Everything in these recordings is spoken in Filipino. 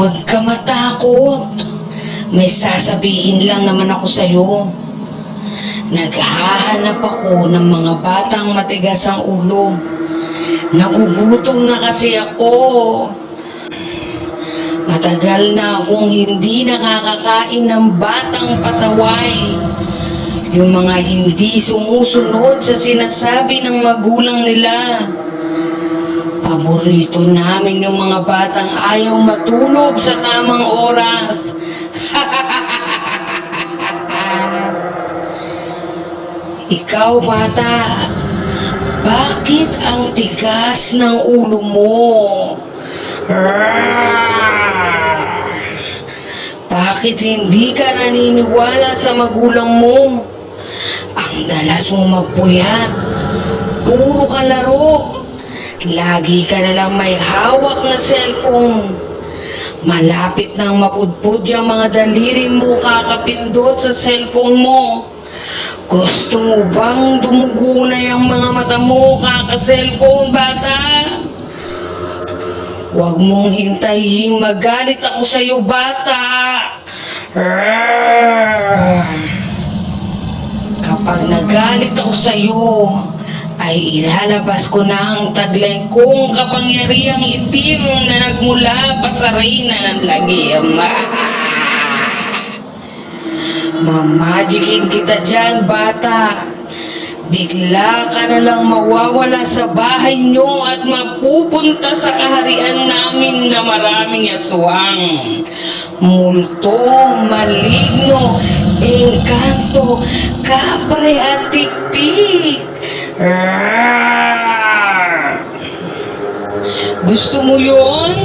Huwag ka matakot. May sasabihin lang naman ako sa'yo. Naghahanap ako ng mga batang matigas ang ulo. Nagugutom na kasi ako. Matagal na akong hindi nakakakain ng batang pasaway. Yung mga hindi sumusunod sa sinasabi ng magulang nila. Paborito namin yung mga batang ayaw matulog sa tamang oras. Ikaw, bata, bakit ang tigas ng ulo mo? Bakit hindi ka naniniwala sa magulang mo? Ang dalas mo magpuyat. Puro ka laro. Lagi ka na lang may hawak na cellphone. Malapit nang mapudpud yung mga daliri mo kakapindot sa cellphone mo. Gusto mo bang dumugo na yung mga mata mo kaka-cellphone, bata? Huwag mong hintayin magalit ako sa'yo, bata. Kapag nagalit ako sa'yo, ay ilalabas ko na ang taglay kong kapangyarihang itim na nagmula pa sa reyna ng lagim. Mamagicin kita dyan, bata. Bigla ka na lang mawawala sa bahay nyo at mapupunta sa kaharian namin na maraming aswang, multo, maligno, engkanto, kapre at tiktik. Gusto mo yun?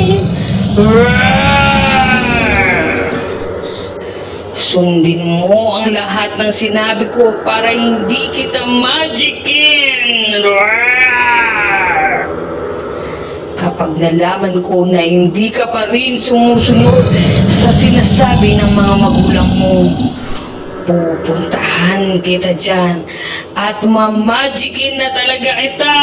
Sundin mo ang lahat ng sinabi ko para hindi kita magicin. Kapag nalaman ko na hindi ka pa rin sumusunod sa sinasabi ng mga magulang mo, pupuntahan kita dyan at mamagicin na talaga kita.